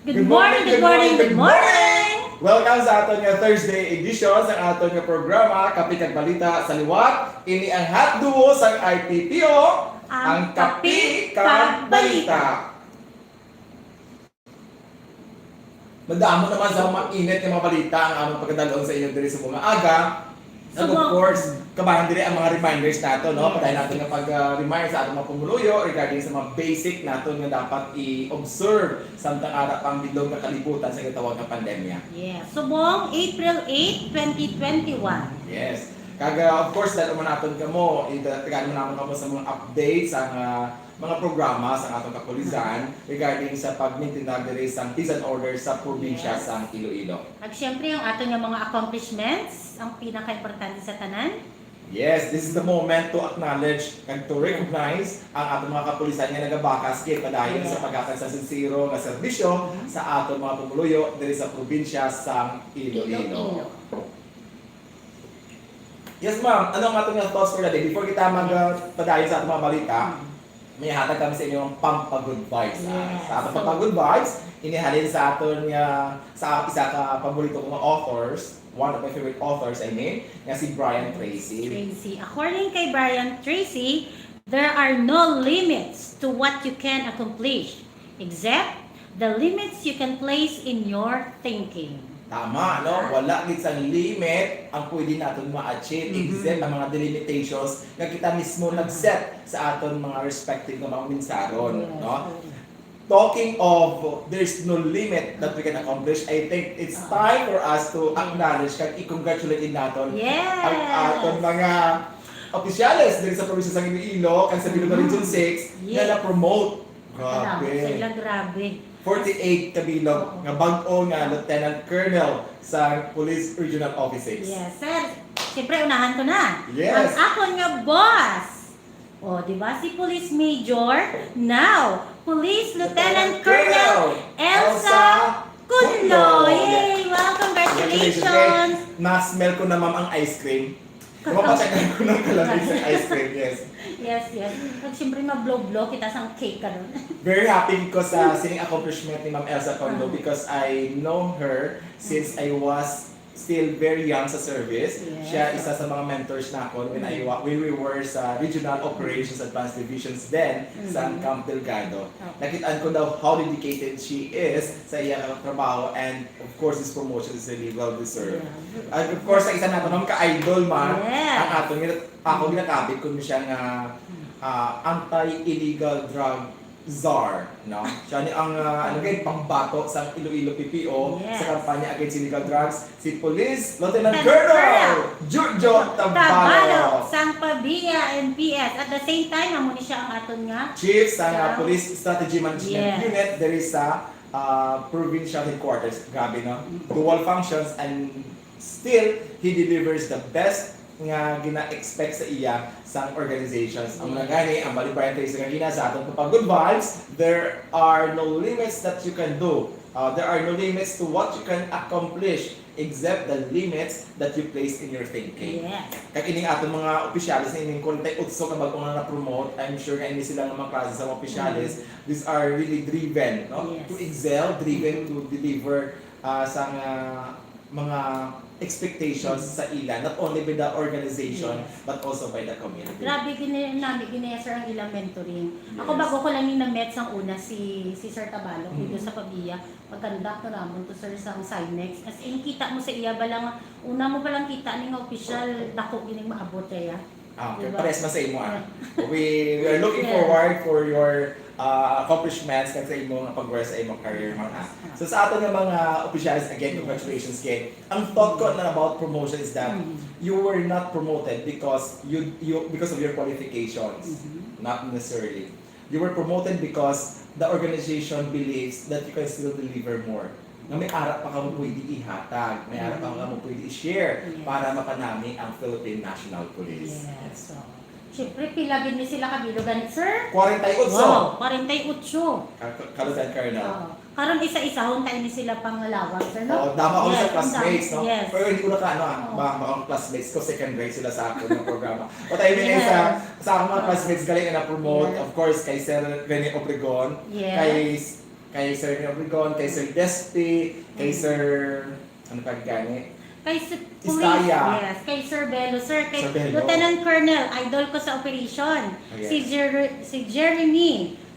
Good morning, good morning, good morning! Welcome sa aton nga Thursday edition sa aton nga programa Kapi kag Balita sa Liwat. Ini ang hatduo sa IPPO, ang Kapi kag Balita. Madamo naman sa mga init nga mga balita ang among pagkadalon sa inyo diri sa mga aga. And of course, kabahan diri ang mga reminders nato, no? Padayon natin nga pag-remind sa atong mga pumuluyo regarding sa mga basic nato nga dapat i-observe samtang ara pang bidlog nga kalibutan sa gitawag nga pandemya. Yes. Subong, April 8, 2021. Yes. Kaga of course dahil man naton kamo, itagaan mo naman kamo sa mga updates ang mga programa sa atong kapulisan regarding sa pagmintinag diri sa peace and order sa probinsya sa Iloilo. At syempre, ang ato nga mga accomplishments, ang pinaka-importante sa tanan. Yes, this is the moment to acknowledge and to recognize ang atong mga kapulisan nga nagabakas kay padayon sa paghatag sa sincero nga serbisyo sa atong mga pumuluyo diri sa probinsya sa Iloilo. Yes ma'am, ano ang atong thoughts for the day? Before kita magpadayon sa atong mga balita, may hatag kami sa inyong pampagood vibes. Yes. Sa atong pampagood vibes, inihalin sa aton nga sa isa ka paborito kong authors, one of my favorite authors, I mean, nga si Brian Tracy. According kay Brian Tracy, there are no limits to what you can accomplish, except the limits you can place in your thinking. Tama, no? Wala gid sang limit ang pwede naton ma-achieve except ang mga delimitations nga kita mismo nag-set sa aton mga respective nga mga minsaron, no? Talking of there's no limit that we can accomplish, I think it's time for us to acknowledge kag i-congratulate naton ang aton mga opisyales diri sa probinsya sa Iloilo kag sa Bilog Region 6 nga na-promote. Grabe. 48 kabilog nga bag-o nga Lieutenant Colonel sa Police Regional Offices. Yes, sir. Siyempre, unahan ko na. Yes. Ang akon nga boss. O, di ba si Police Major? Now, Police Lieutenant Colonel Elsa Cunlo. Yay! Well, congratulations! Na-smell ko na ma'am ang ice cream. Mapachagay ko ng kalamig sa ice cream, yes. Yes. Pag siyempre ma-blow-blow kita sa cake ka nun. Very happy ko sa sining accomplishment ni Ma'am Elsa Cunlo because I know her since I was still very young sa service. Yes. Siya isa sa mga mentors na ako when we were sa Regional Operations Advanced Divisions then sa Camp Delgado. Nakitaan ko daw how dedicated she is sa iyang trabaho and of course this promotion is really well deserved. And of course sa isa nato naman ka-idol ma ang ato ako ginakabit ko siya nga anti-illegal drug czar, no? Siya ni ang pambato sa Iloilo PPO sa kampanya against illegal drugs, si Police Lieutenant Colonel Giorgio Tabalo, sang Pabia NPS. At the same time, amo ni siya ang aton nga Chief sa Police Strategy Management Unit there is sa provincial headquarters. Grabe, no? Dual functions and still he delivers the best nga gina-expect sa iya sa organizations. Ang mga gani, ang Brian Tracy kanina sa atong good vibes, there are no limits that you can do. There are no limits to what you can accomplish except the limits that you place in your thinking. Yes. Kaya ining atong mga opisyalis na ining kontay utso ka bago nga na-promote, I'm sure nga hindi sila nga mga klase sa mga opisyalis, these are really driven, no? Yes. To excel, driven to deliver sa mga expectations sa ila, not only by the organization, but also by the community. Grabe, ginaya sir ang ilang mentoring. Ako bago ko lang yung na-met sang una si Sir Tabalo dito sa Pabia. Maganda ko naman to sir sa Sinex. As in, kita mo sa iya balang, una mo palang kita ni nga opisyal, dako gining maabot kaya. Okay, Diba? pares man sa imo. We are looking forward for your accomplishments kag sa imong pag-work sa imong career mga. So sa ato nga mga officials, again, congratulations kay. Ang thought ko na about promotion is that you were not promoted because because of your qualifications, not necessarily. You were promoted because the organization believes that you can still deliver more. Na may arap pa ka mo pwede ihatag, may arap pa ka mo pwede i-share para mapanami ang Philippine National Police. Yes. So, siyempre, pilagin ni sila kabilo ganit, sir. 48. Wow, 48. Kalutan Colonel. Karon isa-isa, huntay ni sila pangalawag, sir, no? Oo, dama ko sa classmates, no? Yes. Pero hindi ko na baka ang classmates ko, second grade sila sa ako ng programa. But I mean, sa akong mga classmates galing na promote, of course, kay Sir Rene Obregon, Yes. kay kay Sir Obregon, kay Sir Despi, kay Sir, ano pa gani? Kay Police, Iskaya. yes. Kay Sir Bello, sir. Kay Sir Bello. Lieutenant Colonel, idol ko sa operation. Oh, yes. Si Jeremy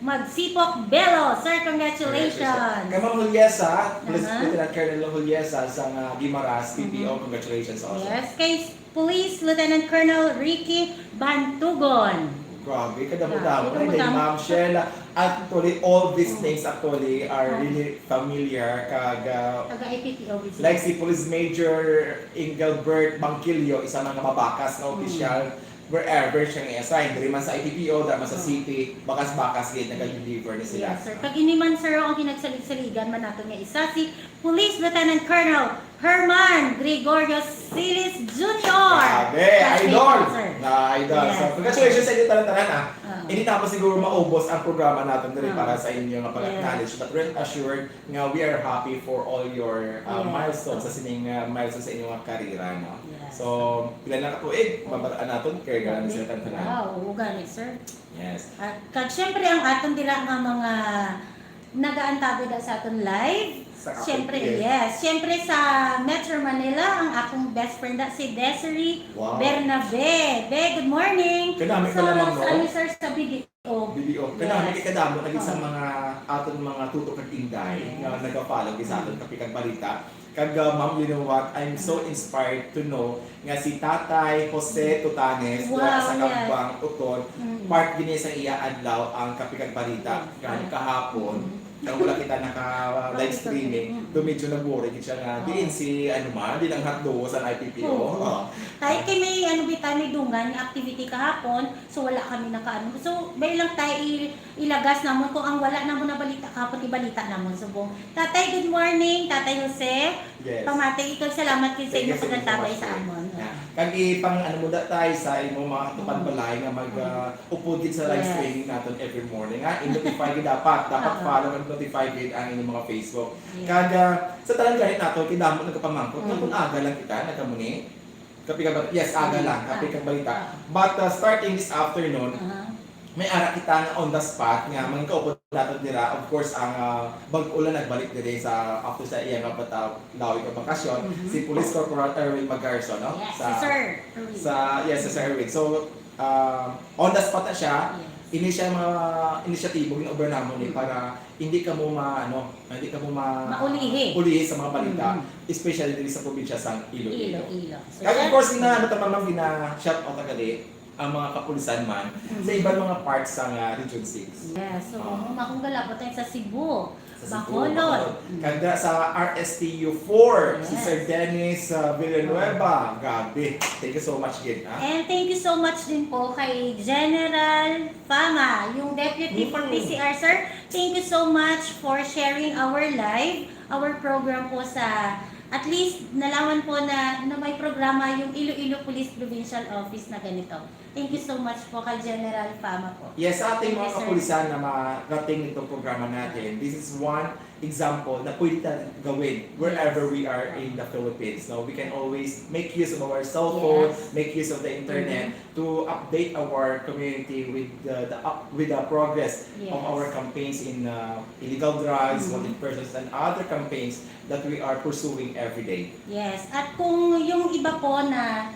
Magsipok Bello. Sir, congratulations. Kay Ma'am Juliesa, Police Uh-huh. Lieutenant Colonel Juliesa sa Guimaras, PPO, congratulations also. Yes. Kay Police Lieutenant Colonel Ricky Bantugon. Grabe, kadamo-damo. Grabe, And then kadamo-damo. Ma'am Sheila, actually, all these names actually are really familiar. Taga-IPPO. Like si Police Major Engelbert Bangkilio, isa mga mabakas na opisyal, wherever siya i-assign. Dari man sa IPPO, dari man sa city, bakas-bakas din, nag-deliver ni sila. Yes, sir. Pag iniman, sir, ang kinagsalig-saligan man nato nga isa, si Police Lieutenant Colonel Herman Gregorio Silis Jr. Grabe, Classmate idol! ko, sir. Na idol. Yes. So, congratulations sa inyo tanan-tanan ha. Oo. Hindi tapos siguro maubos ang programa natin dali para sa inyo nga Yes. pag-acknowledge. But rest assured nga we are happy for all your Yes. milestones sa sining milestones sa inyong mga karera. No? Yes. So, pila na katuig, mabaraan natin kaya ganun sila tanan. Wow, gani, sir. Yes. At kag syempre ang aton dila nga mga nagaantabi da sa aton live. Sa Syempre, kapatid. yes. Syempre sa Metro Manila, ang akong best friend da si Desiree Wow. Bernabe. Be, good morning. Kanami ka So, lamang, no? sa ano, sir, sa video. Video. Yes. Kaya yes. Kadamo naging sa Oo. mga aton mga tutok at inday Yes. nga nagpa-follow sa aton kapikag balita. Kag ma'am, you know what? I'm so inspired to know nga si Tatay Jose Tutanes Wow, sa yes. Kambang Uton, Mm. part gini sa iya adlaw ang kapikag balita gani kahapon. Kaya wala kita naka-live streaming, medyo nag-worry siya nga, diin si ano man, di lang hotdog sa IPPO. Oo. Tayo kay may ano ba tayo may dungan yung activity kahapon, so wala kami nakaano. So bay lang tayo ilagas namon kung ang wala namon na balita kahapon ibalita namon subong. Tatay, good morning, Tatay Jose. Yes. Pamatay ikaw, salamat kay sa Thank inyo you so pagkantabay much, sa sir. amon. Yeah. Kagi pang ano muna tayo sa imong mga tupad balay nga mag upod gid sa live Yes. streaming natin every morning ha. I-notify gid dapat Oo. follow and notify gid ang inyong mga Facebook. Yeah. Kaga sa talang ganit nato kidamo nagpamangkot Mm. nga kung aga lang kita nagamuni. Kapag yes aga lang kapag balita. Ah. But starting this afternoon, Aha. may ara kita nga on the spot nga mga kaupod natin dira. Of course ang bag-ulan nagbalik diri sa after sa iya nga dawi ka bakasyon Mhm. si Police Corporal Erwin Magarso no Yes, sa sir. yes sa Erwin. So on the spot na siya. Yes. Ini siya mga inisyatibo ginover namon ni para hindi ka mo hindi ka mo Maulihi. ulihi sa mga balita, Mhm. especially diri sa probinsya sa Iloilo. Ilo. So, Kaya of course ano tamang shout out agad ang mga kapulisan man sa ibang mga parts sa Region 6. yes, so kung galapot tayo sa Cebu. Sa Cebu, Bacolod. Kanda sa RSTU 4, si Yes. Sir Dennis Villanueva. Gabi. Thank you so much, Gid. And thank you so much din po kay General Fama, yung Deputy for PCR, sir. Thank you so much for sharing our live, our program po sa, at least nalaman po na may programa yung Iloilo Police Provincial Office na ganito. Thank you so much po kay General Fama po. Yes, sa ating Thank mga you, sir. kapulisan na marating nitong programa natin, this is one example na pwede natin gawin wherever we are in the Philippines. No, we can always make use of our cell phone, Yes. make use of the internet to update our community with the progress Yes. of our campaigns in illegal drugs, Mhm. wanted persons, and other campaigns that we are pursuing every day. Yes, at kung yung iba po na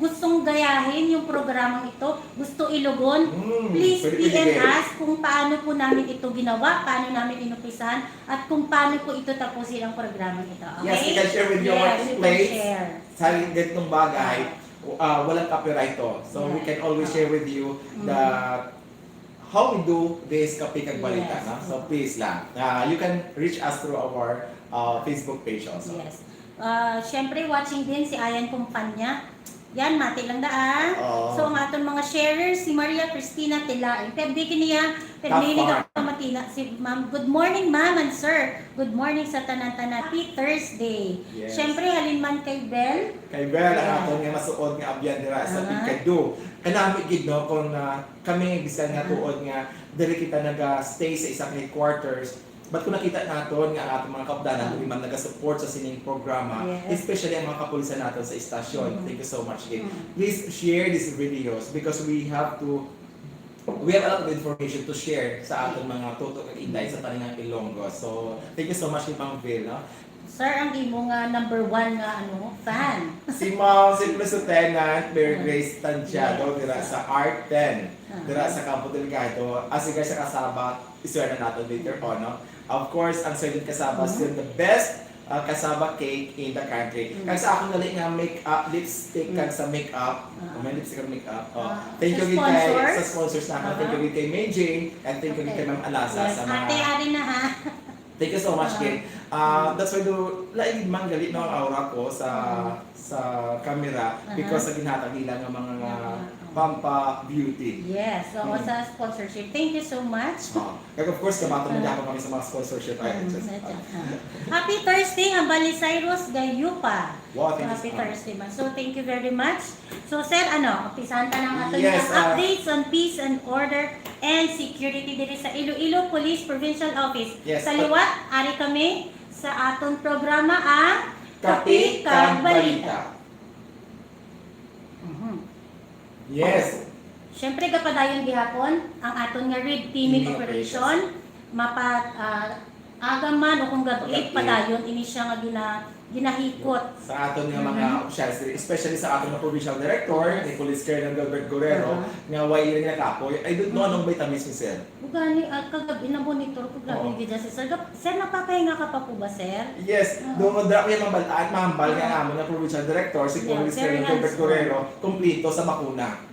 gustong gayahin yung programang ito, gusto ilugon, please pwede PM din. us kung paano po namin ito ginawa, paano namin inumpisahan, at kung paano po ito tapusin ang programang ito. Okay? Yes, you can share with your Yes, you can workplace. share. Sa ganitong bagay, walang copyright to. So we Yeah. can always share with you the how we do this kapikag balita. Yes. No? So please lang. You can reach us through our Facebook page also. Yes. Siyempre, watching din si Ayan Kumpanya. Yan, mati lang daan. Oo. So, ang aton mga sharers, si Maria Cristina Tilain. Pebdi niya, pebdi Top ka matina. Si ma'am, good morning ma'am and sir. Good morning sa tanan-tanan. Happy Thursday. Yes. Siyempre, halin man kay Bel. Kay Bel, ang Yeah. aton nga masuod nga abyan dira sa Uh-huh. Picado. Kanami gid no kung kami bisan nga tuod nga diri kita naga-stay sa isang headquarters. But kung nakita naton nga ang atong mga kaupdanan kung man naga-support sa sining programa, Yes. especially ang mga kapulisan natin sa istasyon. Mhm. Thank you so much, Gid. Mhm. Please share these videos because we have to we have a lot of information to share sa ating mga tutok at inday sa Talingang Ilonggo. So, thank you so much kay Ma'am Vil, no? Sir, ang imo nga number 1 nga fan. Si Ma'am Simple Lieutenant Mary Grace Tantiado, dira sa Art 10, dira sa Campo Delgado. As guys sa kasaba, iswerte na natin later on, no? Of course, ang Sardin Kasaba still the best kasaba cake in the country. Kaya sa akin nali nga make-up, lipstick kag sa make-up. May lipstick kag make-up. Thank you Sa kay sponsors? sa sponsors natin. Thank you kay May Jane and thank you kay Ma'am Alasa Yes, sa mga... ate, ari na ha. Thank you so much, Kate. That's why laig man galit no ang aura ko sa camera because sa ginhatag nila ng mga Pampa Beauty. Yes, so sa sponsorship. Thank you so much. Kaya of course, kabato na ako kami sa mga sponsorship items. Happy Thursday, ang Bali Cyrus Gayupa. Wow, Happy Thursday man. So thank you very much. So sir, umpisahan ka ng ating Yes, updates on peace and order and security dito sa Iloilo Police Provincial Office. Yes, Sa liwat, ari kami sa atong programa ang Kapi kag Balita. Yes. Siyempre kapadayon gihapon ang aton nga red teaming Teaming operation mapat agaman o kung gabi Gabi. padayon ini siya nga ginahikot. Sa aton nga mga officials, especially sa aton nga provincial director, ni Police Colonel Gilbert Guerrero, nga way rin nga kapoy, I don't know anong vitamins ni Sir. Ugani kagabi na monitor ko grabe gid si sir. Sir napapahinga ka pa po ba sir? Yes, doon mo dra ko yung mabalaan, mahambal nga amo na provincial director, si Yeah, Police very Colonel Gilbert hands-on. Guerrero, kumpleto sa bakuna.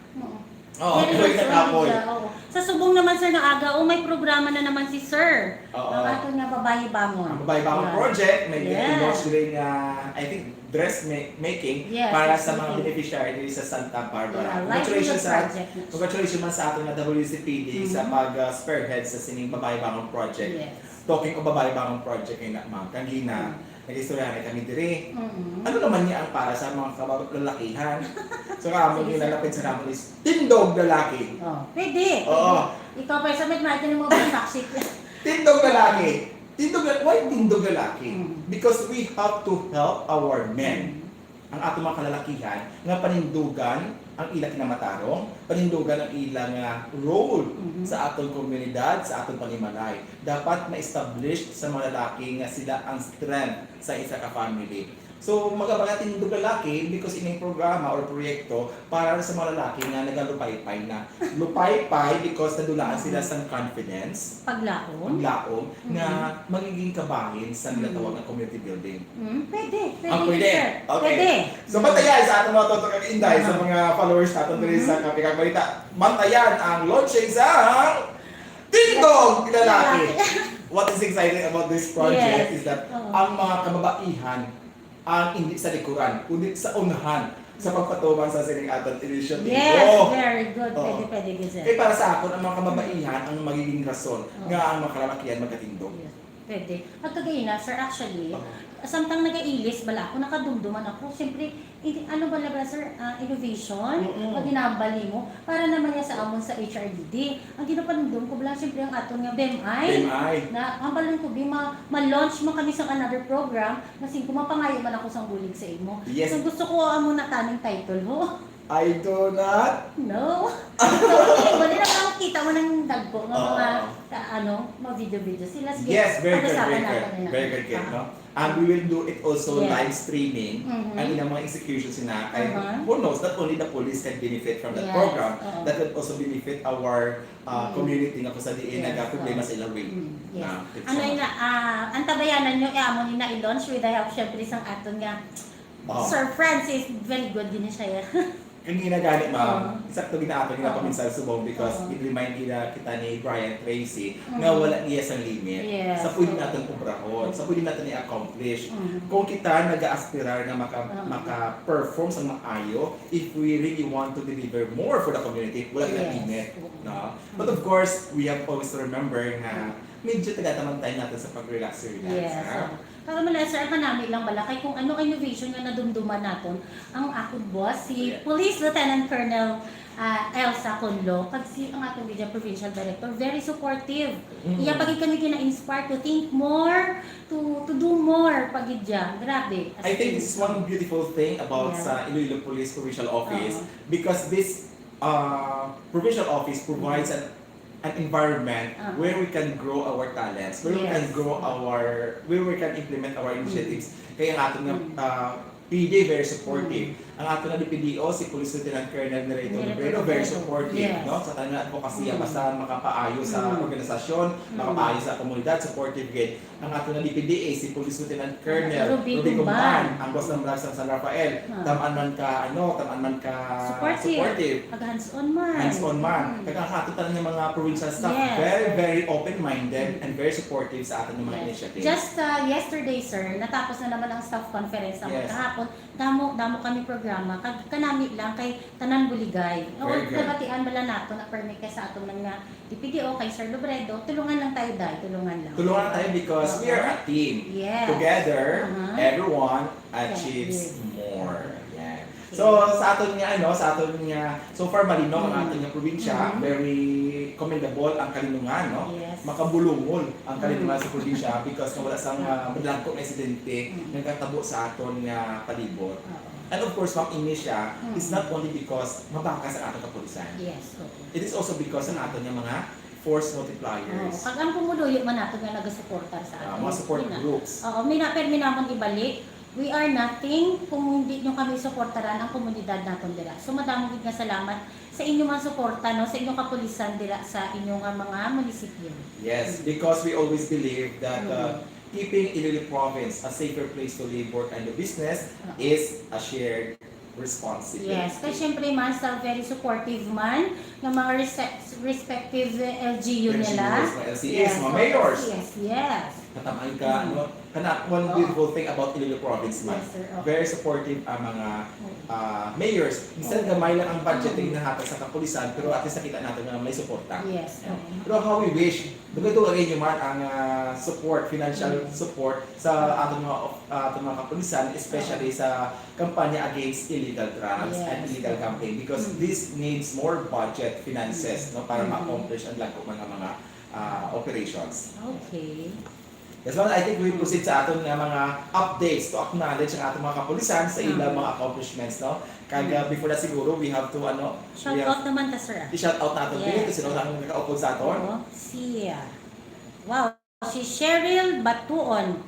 Oo, Very pero hands-on kapoy. siya, oo. Sa subong naman sir nga aga, may programa na naman si sir. Oo. Ang aton nga babayi bangon. Ang babae bang Yeah. project, may Yeah. launch rin I think dress making Yes, para dress sa mga making. beneficiary sa Santa Barbara. Yeah, Congratulations livelihood sa project. congratulations man sa atin na WCPD sa pag-spearhead sa sining babae bangon project. Yes. Talking of babae bangon project kay ma'am kanina nag-istorya kami diri. Mm-mm. Ano naman niya ang para sa mga lalakihan? So kamo nilalapit sa namin is tindog lalaki. Oh, pwede. Oo. Ikaw pa sa medyo mo ba toxic? Tindog lalaki. Why tindog lalaki? Mm. Because we have to help our men. Ang ato mga kalalakihan nga panindugan ang ilang kinamatarong, panindugan ang ilang role sa atong komunidad, sa atong panimalay. Dapat ma-establish sa mga lalaki nga sila ang strength sa isa ka family. So, magabaga tindog lalaki because ining programa or proyekto para sa mga lalaki nga nagalupay-pay na. Lupay-pay because nadulaan sila sa confidence, Paglaom? paglaom, nga magiging kabahin sa nilatawag na community building. Pwede. Pwede. Sir. Okay. Pwede. So, bantayan sa ating mga totok at inday, sa mga followers natin dito sa Kapikang Balita. Bantayan ang launching sa Tindog Lalaki. What is exciting about this project Yes. is that Oo. ang mga kababaihan ang hindi sa likuran, kundi sa unahan sa pagpatuman sa sining aton initiative. Yes, Oh! very good. Oo. Pwede, good, sir. Kaya para sa ako, ang mga kababaihan ang magiging rason Oo. nga ang mga kalalakihan magkatindog. Yes, pwede. At kagaya na, sir, actually, Oo. samtang nag-ailis, bala ako, nakadumduman ako. Siyempre, ano ba ba, sir, innovation, pag ginambali mo, para naman yan sa amon sa HRDD. Ang ginapanundum ko, bala, siyempre, ang aton nga BMI, BMI. na ang balon ko, ma-launch mo kami sa another program, kasi kumapangayo man ako sa bulig sa imo. Yes. So, gusto ko amo na tanong title mo. I do not. No. So, wala na kang kita mo ng dagpo ng mga mga video-video sila. Sige, Yes, very good, pag-usapan very natin good. na. Very good, Kate, no? And we will do it also Yes. live streaming. Mhm. Ang ilang mga executions na kay Uh-huh. who knows, not only the police can benefit from that Yes, program, oo. that will also benefit our community nga kung sa diin Yes, nag-problema oo. sa ilang way. Yes. Na, it's Ano so yun much. na, ang tabayanan nyo, amo ni na i-launch with the help, syempre, isang aton nga. Oo. Sir Francis, very good din siya. Yung ginagani, Oo. ma'am, sakto ginaato nila Oo. paminsan subong because Oo. it remind kita ni Brian Tracy nga wala niya sa limit. Yes. Sa pwede Oo. natin ubrahon, sa pwede natin i-accomplish. Mhm. Kung kita nag-aaspirar na Oo. maka-perform sa maayo, if we really want to deliver more for the community, wala Yes. yes. limit. No? But of course, we have always to remember na medyo tagataman tayo natin sa pag-relax. Yes. Para mala, sir, kanami lang bala, kay kung ano innovation nga nadumduman naton, ang akong boss, si Yeah. Police Lieutenant Colonel Elsa Conlo, kag si ang atong Regional Provincial Director, very supportive. Iya pagid kami gina-inspire to think more, to do more pagid diya. Grabe. As I think in, this is one beautiful thing about Yeah. sa Iloilo Police Provincial Office Oo. because this provincial office provides an environment where we can grow our talents, where we can Yes. grow where we can implement our initiatives. Kaya ang ato nga PD very supportive. Ang ato na DPDO, si Police Lieutenant Colonel Nerito Libredo, very supportive. Yes. No? Sa tanang advocacy, basta makapaayo sa organisasyon, makapaayo sa komunidad, supportive gate. Ang ato na DPDA, si Police Lieutenant Colonel Ruby Ruby Gumban. Gumban, ang boss ng Branch ng San Rafael. Tamaan man ka supportive. Pag hands-on man. Hands-on man. Kaya tanan ng mga provincial staff, Yes. very open-minded and very supportive sa atin ng mga initiatives. Just yesterday, sir, natapos na naman ang staff conference naman Yes. kahapon. Damo kami programa. Kanami lang kay Tanan Buligay. O, Very good. nabatian bala nato na permit kay sa atong nga DPDO kay Sir Lobredo. Tulungan lang tayo dahil. Tulungan lang. Tulungan tayo because we are a team. Yes. Together, everyone achieves more. Yan. So sa aton nga so far malinaw ang aton nga probinsya, very commendable ang kalinungan, no? Yes. Makabulungol ang kalinungan sa probinsya because wala sang madlangko na insidente nagkatabo sa aton nga palibot. And of course, Ma'am Inisha, is not only because mabakas ang aton kapulisan. Yes. It is also because ang aton nga mga force Oh, multipliers. pag ang pumuduyo man nato nga nagasuportar sa atin. Mga support groups. Oo, may namang ibalik. We are nothing kung hindi nyo kami suportaran ang komunidad naton dira. So madamong gid nga salamat sa inyong mga suporta no, sa inyong kapulisan dira sa inyong mga munisipyo. Yes, because we always believe that keeping Iloilo Province a safer place to live, work, and do business is a shared responsibility. Yes, kasi syempre man sa very supportive man ng mga respective LGU nila. LCAs, mga mayors. Yes. Katamaan ka, one beautiful thing about Iloilo Province man. Yes, sir. Okay. Very supportive ang mga mayors. Minsan gamay lang ang budgeting na hatag sa kapulisan, pero at least nakita natin na may suporta. Yes. Pero how we wish, dugay-dugay nyo man ang support, financial support sa atong mga kapulisan, especially sa kampanya against illegal drugs and illegal gambling because this needs more budget finances no para ma-accomplish ang lahat ng mga operations. Okay. Yes, well, I think we proceed sa aton nga mga updates to acknowledge ang atong mga kapulisan sa ilang mga accomplishments, no? Kaya before that siguro, we have to, Shout out naman ta, sir. i-shout out natin dito, sino lang nakaupod sa aton. Oo, wow, si Cheryl Batuon.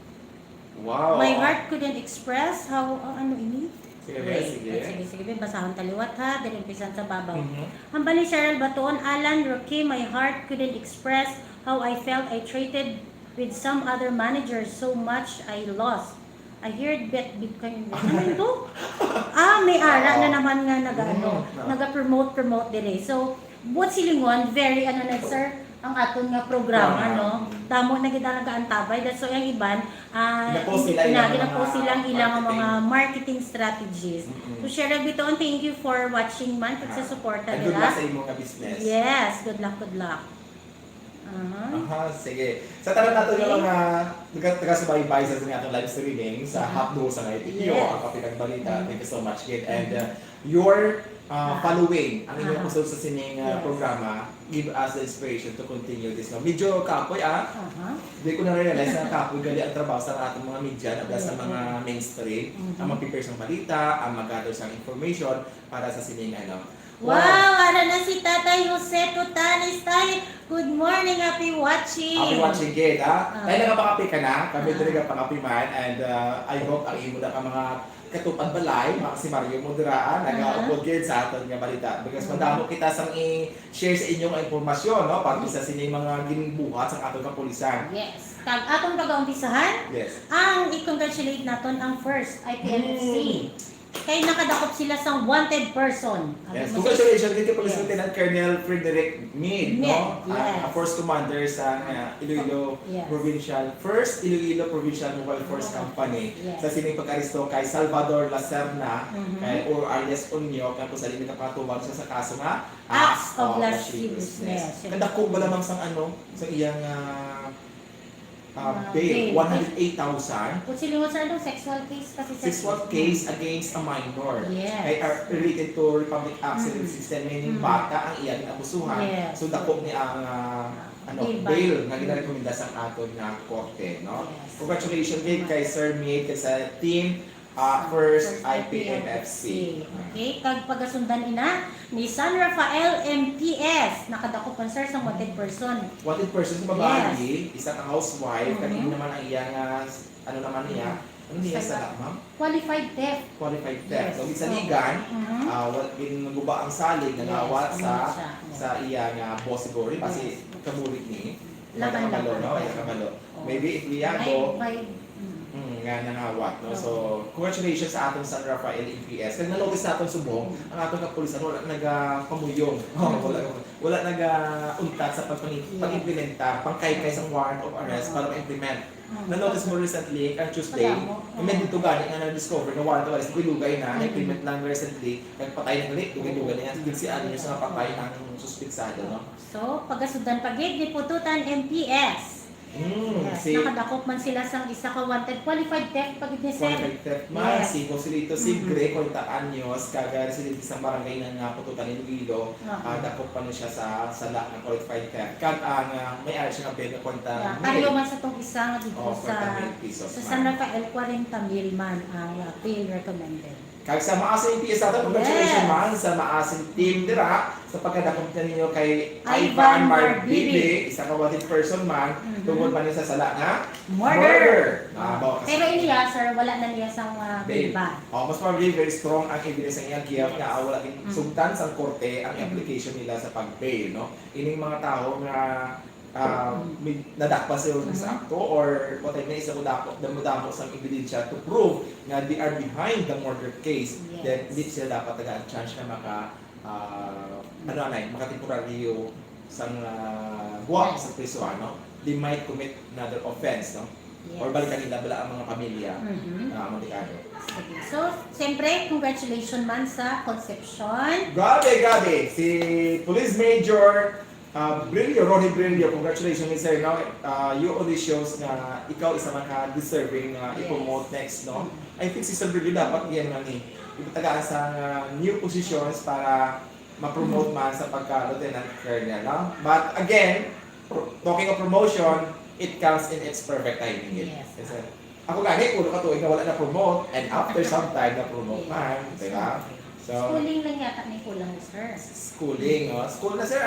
Wow. My heart couldn't express how, ano ini? Sige, Wait, sige. sige, basahon taliwat ha, dahil umpisan sa babaw. Mhm. Hambali Cheryl Batuon, Alan Roque, my heart couldn't express how I felt I treated with some other managers so much I lost. I heard bet Bitcoin. Ano ito? May ara na naman nga naga-promote dire. So, buot silingon, very sir, ang aton nga programa, no? Damo na kita nagaantabay. That's so yung iban, ginapost silang ilang mga marketing strategies. So, Cheryl Bituon, thank you for watching man, pagsa-suporta And good luck sa nila. imong business. Yes, good luck. Sige. Sa tanan nato yung mga taga-subaybay sa atong live streaming sa Hapdo sa ITQ, ang Kapitang Balita. Thank you so much, Kate. And your following ang inyong episode sa sining programa give us the inspiration to continue this. No? Medyo kapoy Hindi ko na-realize na kapoy gali ang trabaho sa atong mga media na sa mga mainstream, ang mag-prepare ng balita, ang mag-gather sa information para sa sining Wow! Ara na si Tatay Jose Tutanes tayo. Good morning, happy watching! Happy watching, Kate, ha? Dahil nagpakapi ka na, kami din nagpakapi man, and I hope ang imo na ka mga katupad balay, mga si Mario Mudraan, nag-upload gid sa aton nga balita. Because madamo kita sang i-share sa inyong impormasyon, no? Pag isa sining mga ginbuhat sa atong kapulisan. Yes. Atong pag-aumpisahan, ang i-congratulate naton ang first IPMFC. Kaya nakadakop sila sa wanted person. Yes, congratulations dito Police Lieutenant Colonel Frederick Meade, no? Yes. First commander sa Iloilo Provincial, first Iloilo Provincial Mobile Force Company sa sining pag-aristo kay Salvador Lacerna, kay or alias Unyo, kaya kung sa limit na patubang sa kaso nga, Acts of lasciviousness. Kadako ba lamang sang sa iyang bail, 108,000. Kung silingon sa sexual case kasi Sexual case against a minor. Yes. Kaya are related to Republic Accident System, meaning bata ang iyang abusuhan. Yes. So dako ni ang bail nga ginarekomenda sa aton nga korte, no? Yes. Congratulations din kay Sir Meade, kay sa team First IPMFC. Okay, kag pagasundan ina ni San Rafael MPS nakadako pa sir sa wanted person. Wanted person sa babae, isang housewife, kanina naman ang iyang, ano naman niya, ano niya sa ma'am? Qualified theft. Qualified theft. Yes. So, sa ligan, ginuguba ang salig, nangawat sa iyang boss siguro, kasi kamulit ni. Laban lang. No? Kabalo. Maybe Ipliago, By nga nangawat. No? So, congratulations sa atong San Rafael EPS. Kaya na-notice na atong subong, ang atong kapulisan, wala nagpamuyong. Wala nag-untat sa pag-implementa, pangkay-kay sa warrant of arrest para ma-implement. Na-notice mo recently, ang Tuesday, may dito gani nga na-discover na warrant of arrest, bilugay na, implement lang recently, nagpatay ng ulit, dugay-dugay na yan. Kinsian niyo sa patay ang suspitsado. No? So, pagasudan pagid ni Pututan MPS. Yes. Nakadakop man sila sa isa ka wanted qualified theft pagid ni sir. Qualified theft man, si Consilito Sigre, 40 anyos, kaga residente sa barangay ng Pututan Iloilo, dakop pa niya siya sa sala ng qualified theft. Kag ang may-ari siya ng pena konta. Kariyo man sa tong isa nga dito sa San man. Rafael 40,000 man ang bail recommended. Kag sa maasin PS natin, congratulations man sa maasin team dira sa pagkadakop na ninyo kay Ivan Marbili, isa ka wanted person man, tungkol man niya sa sala nga murder. Pero iniya sir, wala na niya sang bail ban. Mas probably very strong ang evidence ng iyang giyap nga wala king sugtan sa korte ang application nila sa pag-bail, no? Ining mga tao nga nadakpa sila sa akto or patay na isa ko damo sa ebidensya to prove na they are behind the murder case, then hindi sila dapat tagaan chance na makatemporaryo sa guwap sa priso, no? They might commit another offense, no? Or balikan nila bala ang mga pamilya Montecado. So, siyempre, congratulations man sa Concepcion. Grabe! Si Police Major Ronnie Brillo, congratulations sir. Now, you only shows na ikaw isa man ka deserving na i-promote next, no? I think si Sir Brillo dapat yan nga ni ipatagaan sa new positions para ma-promote man sa pagka-lieutenant colonel, no? But again, talking of promotion, it comes in its perfect timing. Yes. Ako gani, ulo ka tuwing na wala na-promote and after some time na-promote man, diba? So, Schooling lang yata ni kulang sir. schooling, school na sir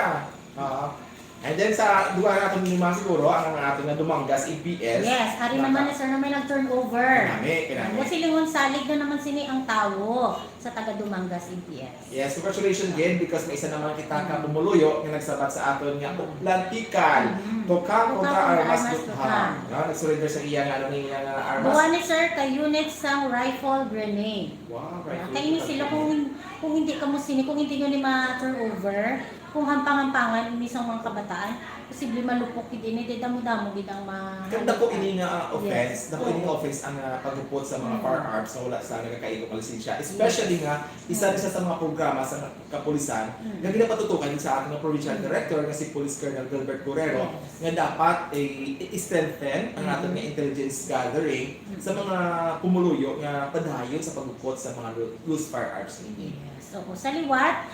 and then sa duwa natin lima siguro, ang ating na Dumangas EPS. Yes, hari naman na sir na may nag-turnover. Kinami. Silingon salig na naman sini ang tawo sa taga Dumangas EPS. Yes, congratulations again because may isa naman kita ka bumuluyo nga nagsabat sa aton nga Atlantical. Tukang kontra Armas Dukhang. Nagsurrender sa iya nga ano nga armas. Buwan ni sir kay unit sang rifle grenade. Wow, right. Kaya sila kung hindi ka mo sini, kung hindi nyo ni ma-turnover, kung hampang-hampangan ini sang mga kabataan, posible malupok gid ini, damo-damo gid ang Kanda ko ini nga offense, Yes. dako ini nga offense ang pagupot sa mga firearms na wala sa nagkakailo ng lisensya. Especially nga isa sa mga programa sa kapulisan nga ginapatutukan sa ating provincial director nga si Police Colonel Gilbert Correro nga dapat i-strengthen ang ating nga intelligence gathering sa mga pumuluyo nga padayon sa pagupot sa mga loose firearms ninyo. So, sa liwat,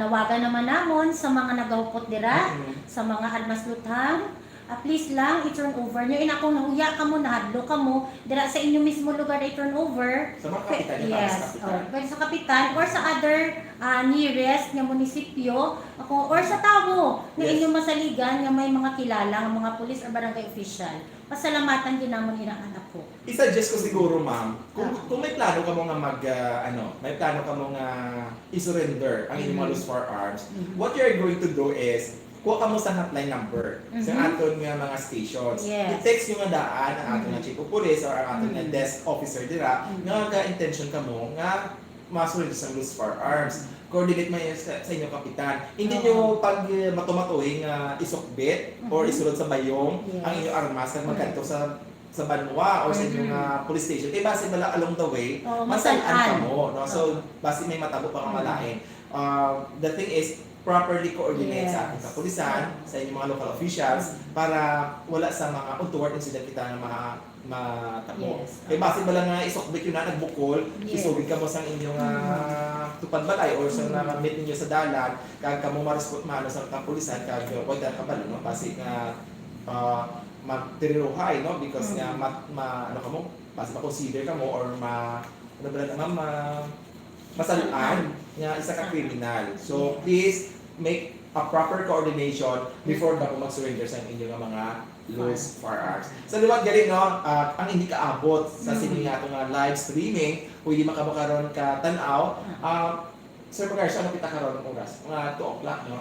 nawagan naman namon sa mga nagawpot dira, sa mga armas luthang, please lang i-turn over nyo. Kung nahuya ka mo, nahadlo ka mo, dira sa inyo mismo lugar na i-turn over. Sa mga kapitan niya, Yes, sa kapitan. pwede sa kapitan or sa other nearest nga munisipyo or sa tawo na Yes. inyong masaligan nga may mga kilala, nga mga police or barangay official. Pasalamatan din namon ilang anak ko. I-suggest ko siguro, ma'am, kung may plano ka mo nga may plano ka mo nga i-surrender ang inyong mga loose firearms, what you're going to do is, kuha ka mo sa hotline number sa aton nga mga stations. Yes. I-text nyo nga daan ang aton nga chief of police or ang aton nga desk officer dira nga ka-intention ka mo nga masurrender sa loose firearms. Coordinate mo yun sa inyong kapitan. Hindi nyo pag matumatuhin nga isukbit or isulod sa bayong ang inyong armas na magkanto sa banwa or sa inyong police station. Base bala along the way, masalaan ka mo. No? So, base may matabo pa kang malain. The thing is, properly coordinate sa ating kapulisan, sa inyong mga local officials, para wala sa mga untoward incident kita na matabo. Base bala nga isukbit yun na nagbukol, isugid ka mo sa inyong tupad balay or sa na-meet ninyo sa dalan, kag kamo ma-respond mano sa kapulisan, kag wala ka bala, no? Base nga magtiriruhay, no? Because nga ano ka mo, mas ma-consider ka mo or ano ba naman masalaan nga isa ka criminal. So please make a proper coordination before ka po mag-surrender sa inyong mga loose firearms. Sa liwat galing, no, ang hindi kaabot sa sining ato nga live streaming, pwede makabakaroon ka tanaw. Sir Magarcia, ano kita karon ng oras? Mga 2 o'clock, no?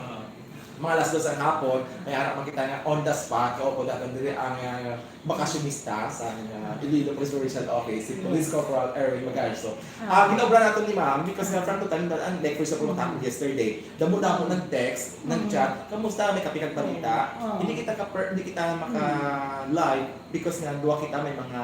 Mga alas 2 ang hapon, may harap makita nga on the spot, o dapat dili ang bakasyonista sa Iloilo Police Provincial Office, si Police Corporal Erwin Magarcio. Ginobra natin ni ma'am because nga from total ang like for example what yesterday, damo na ako nag-text, nag-chat, kamusta, may kapikag balita? Hindi kita maka-live because nga duwa kita may mga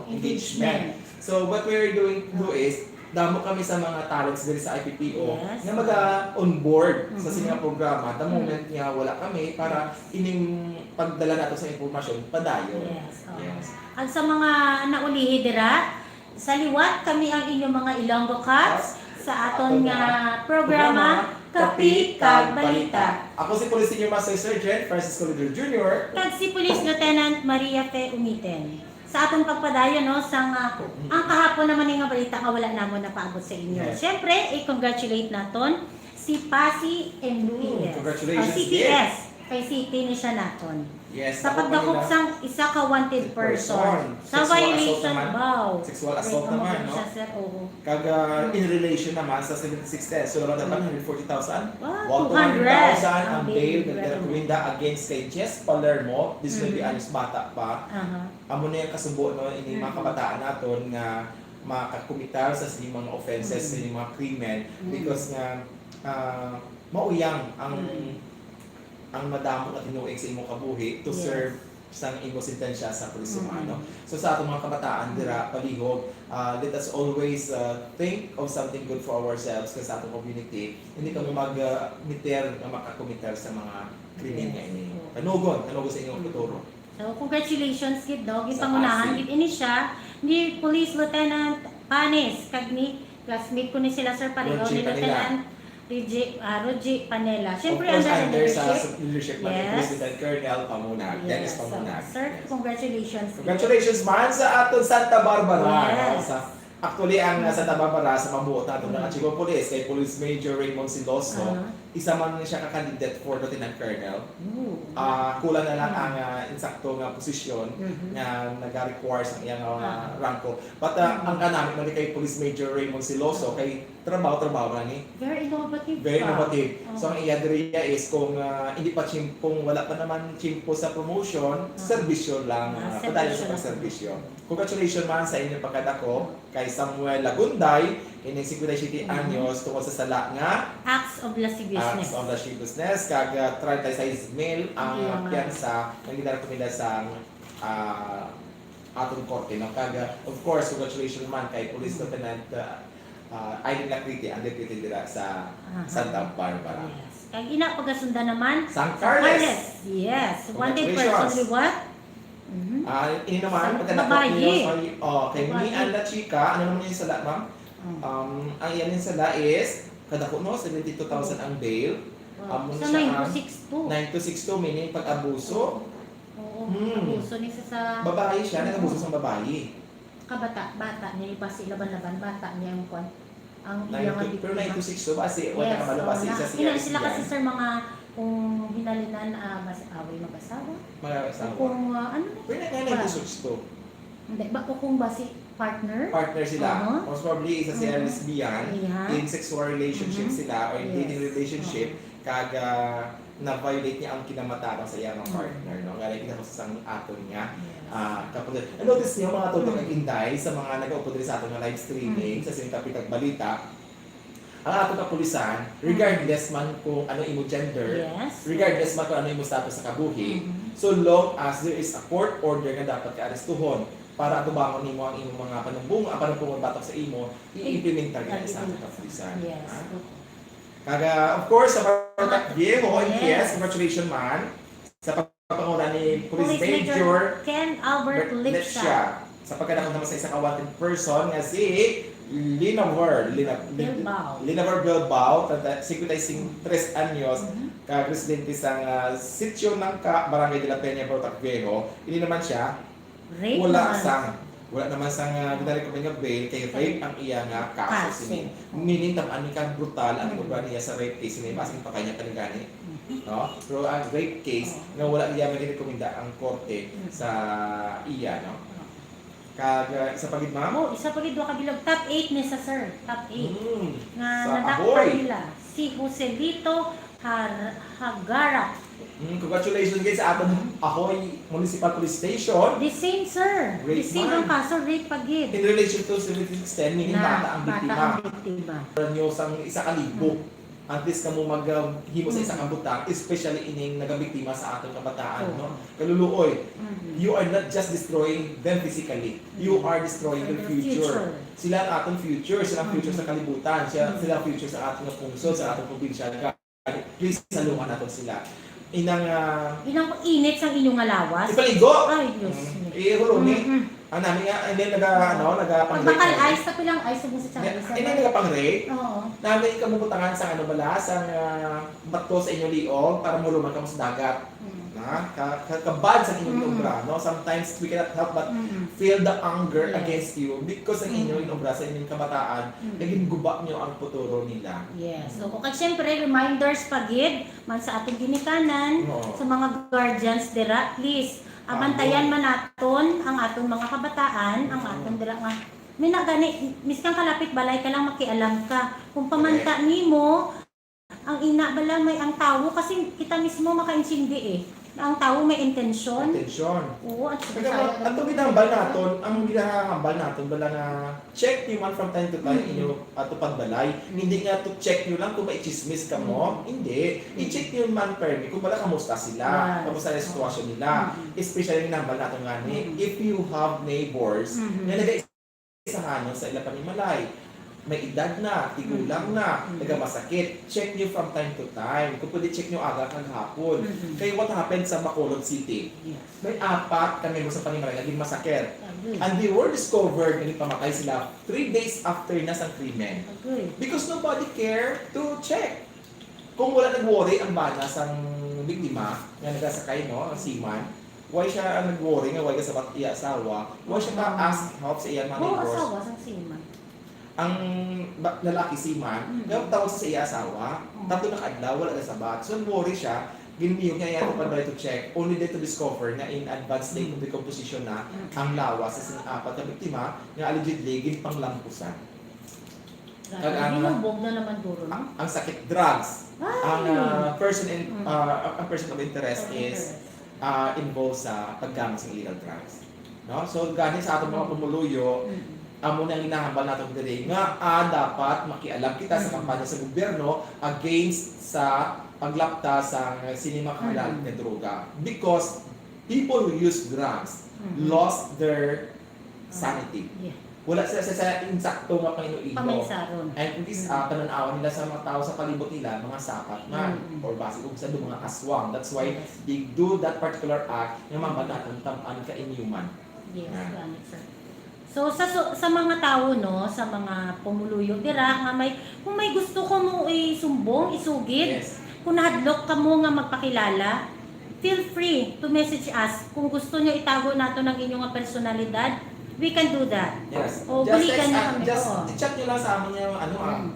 engagement. So what we're doing is damo kami sa mga talents diri sa IPPO na mag-on board sa sining programa the moment nga wala kami para ining pagdala nato sa impormasyon padayon. Yes. At sa mga naulihi dira, sa liwat kami ang inyong mga Ilonggo Cats sa aton nga programa Kapi Kag Balita. Ako si Police Senior Master Sergeant Francisco Lidor Jr. Kag si Police Lieutenant Maria Fe Umiten. Sa atong pagpadayon, no, ang kahapon naman nga balita nga wala namon napaabot sa inyo. Yes. Siyempre, i-congratulate naton si Pasi MPS. Congratulations, CPS. Kay City ni siya naton. Yes. Sa pagdakop sang isa ka wanted person. Sa violation, wow. Sexual assault naman, no? Siya, sir, oo. Kaga in relation naman sa 7610, so naman dapat 140,000. Wow, 200,000 ang ang bail bail. na rekomenda against kay Jess Palermo. This will be anos bata pa. Amo na yung kasubo, no, ini mga kabataan naton nga makakumitar sa sining mga offenses, sa sining mga krimen because nga mauyang ang madamo at tinuig sa imong kabuhi to serve sang imong sentensya sa pulis humano. So sa atong mga kabataan dira palihog, let us always think of something good for ourselves kasi sa atong community. Hindi kami mag-miter na makakumitar sa mga krimen nga ini. Tanugon sa inyong futuro. So, congratulations, Gid, no? Sa Gipangunahan, Pasig. Gid, ini siya, ni Police Lieutenant Panes, kag ni classmate ko ni sila, Sir Pareho, Rogie ni Panela. Lieutenant Rogie Panela. Of Siyempre, course, under under sa leadership. leadership ng Yes. President Colonel Pamunag, Dennis So, Pamunag. sir, Yes. congratulations. Gid. Congratulations man sa aton Santa Barbara. Yes. Actually, ang Santa Barbara sa mabuot natin ng Archivo Police kay Police Major Raymond Siloso, isa man siya ka-candidate for Lieutenant Colonel. Kulang na lang ang insakto nga posisyon na nag-require sa iyang rangko. But ang kanamit man kay Police Major Raymond Siloso kay trabaho lang ni. Very innovative. Very pa. innovative. So ang iya diriya is kung hindi pa kung wala pa naman chimpo sa promotion, serbisyo lang, padayon sa pagserbisyo. Congratulations man sa inyong pagkadako kay Samuel Lagunday, ining 57 anyos tungkol sa sala nga Acts of lasciviousness. acts of lasciviousness kag 36 mil ang piyansa nga ginarekomenda sa atong korte, no? Kag of course congratulations man kay Police Lieutenant Aileen Lacriti ang deputy dira sa Santa Barbara. Yes. Kag ina pagasunda naman San Carles. Yes. Wanted Congratulations. person what? Ini naman Sa pagkadako babae. niyo kay Babae. Mian La Chica, ano naman yung sala, ma'am? Ang iyan yung sala is kadako no 72,000 ang bail. Wow. Muna So, siya 962. 9262 meaning pag-abuso. Oo. Hmm. Abuso ni sa Babae siya, nag-abuso sa babae. bata niya iba si laban-laban bata niya ang kon ang iyang 92, pero 9262 kasi wala Yes, ka malabas isa siya. sila kasi sir mga kung hinalinan mas away mag-asawa. Mag-asawa. Kung ano Pero nag-9262. hindi ba o kung ba si partner? Partner sila. Most probably isa siya Mhm. lesbian. Yeah. In sexual relationship sila or in dating Yes. relationship kaga na-violate niya ang kinamatarang sa iyang partner, no? Kaya kinakasang aton niya. Kapag notice niyo mga tutok ng Inday sa mga nag-upo din sa aton na live streaming sa Sining Kapitag Balita, ang aton kapulisan, regardless man kung ano imo gender, Yes. regardless man kung ano imo status sa kabuhi, so long as there is a court order nga dapat ka-arestuhon para atubangon nimo ang imong mga panumbong batok sa imo, i-implementar niya sa ating kapulisan. Yes. Kaga, of course, sa Bartak Viejo, yes, congratulations man sa pagpapanguna ni Police Major Ken Albert Lipsa. Lipsia. Sa pagkadakot naman sa isang wanted person nga si Bilbao. Linavar Bilbao, 53 anyos, ka-presidente sa sitio ng Barangay de la Peña, Portac Viejo. Hindi naman siya, Rape wala naman. naman sang ginari ko bail kay rape ang iya nga kaso Kaso. sini. Meaning tamaan ni kang brutal ang urban niya sa rape case ni mas pa kanya kanigani. No? Pero ang rape case nga wala niya magrekomenda ang korte sa iya, no? Kag sa pagidma mo. Isa pa gid ka bilog top 8 ni sa sir, top 8. Nga Sa nadakpan Ahoy. nila si Joselito Hagara. Congratulations guys sa aton Ahoy Municipal Police Station. The same sir. Rape The same man. ang kaso rape pagid. In relation to 7610, meaning bata ang biktima. Bata ang biktima. Nyo sang isa ka libo. At least kamo maghimo sa isang kabutang, especially ining nagabiktima sa atong kabataan, no? Kaluluoy, you are not just destroying them physically, you are destroying their future. Sila ang atong future, sila ang future sa kalibutan, sila ang future sa atong pungsod, sa atong probinsya. Please salungan natin sila. Inang Inang init sang inyong alawas. ipaligo. Ay, Diyos. Ihulumi. Ang namin nga, hindi Pagbakal nagapang-rate. ice, tapi lang ice mo sa Chinese. Hindi nagapang-rate. Oo. Namin kamubutangan sa bala, sa bato sa inyong liog para muluman ka mo sa dagat. Na, kabad sa inyong inobra, no? Sometimes we cannot help but feel the anger Yes. against you because ang inyong inobra sa inyong kabataan, naging guba nyo ang futuro nila. Yes. So, kung syempre, reminders pagid, man sa atong ginikanan, Oo. sa mga guardians dira, please, abantayan man naton ang atong mga kabataan, ang atong dira nga, may nagani, miskang kalapit balay ka lang makialam ka. Kung pamanta nimo, ang ina bala may ang tawo, kasi kita mismo makaintindi eh. Na ang tawo may intensyon. Attention. Oo, at Kaya ang ginahambal natin, ang ginahambal natin bala na check nyo man from time to time inyo ato pagbalay. Hindi nga to check nyo lang kung maichismis ka mo. Hindi. I-check nyo man permi kung bala kamusta sila, kamusta yung sitwasyon nila. Especially ginahambal natin nga ni, if you have neighbors na nag-iisahanon sa ilang panimalay, may edad na, tigulang na, nagamasakit, check nyo from time to time. Kung pwede check nyo aga kang hapon. Kaya what happened sa Bacolod City? Yes. May 4 kami mo sa panimalay, naging masakit. Agree. And they were discovered, naging pamatay sila 3 days after na sa krimen. Agree. Because nobody care to check. Kung wala nag-worry ang bana sa biktima, na nagasakay, no, ang seaman, why siya nag-worry nga, why ka sa iya asawa, why siya ka-ask help sa iyang mga Oo, neighbors. asawa sa sima. Ang lalaki seaman, yung tawag sa iya asawa, tatlo na kaadlaw, wala na sabat. So, worry siya, ginmiyog niya yan upang to check, only there to discover na in advanced state of decomposition na ang lawas sa apat na biktima na allegedly ginpanglampusan. Binubog na naman duro, no? Ang sakit, drugs. Ang ang person of interest is involved sa paggamit ng illegal drugs. No? So, ganit sa atong mga pumuluyo, amo nang hinahambal natin diri nga dapat makialam kita sa kampanya sa gobyerno against sa paglapta sa sinima kahalal na droga because people who use drugs lost their sanity. Yeah. Wala sila sa insakto nga pang-inuigo. Paminsaron. And this pananaw nila sa mga tao sa palibot nila, mga sapat man or base kung sa mga aswang. That's why they do that particular act nga mabanatan tamaan ka inhuman. Yes, ganit sir. So sa mga tao no, sa mga pumuluyo dira nga may kung may gusto ko mo isumbong, isugid, Yes. kung nahadlok ka mo nga magpakilala, feel free to message us. Kung gusto nyo itago nato ng inyong personalidad, we can do that. Yes. O, Just bulikan text na us, kami. just Oo. chat nyo lang sa amin yung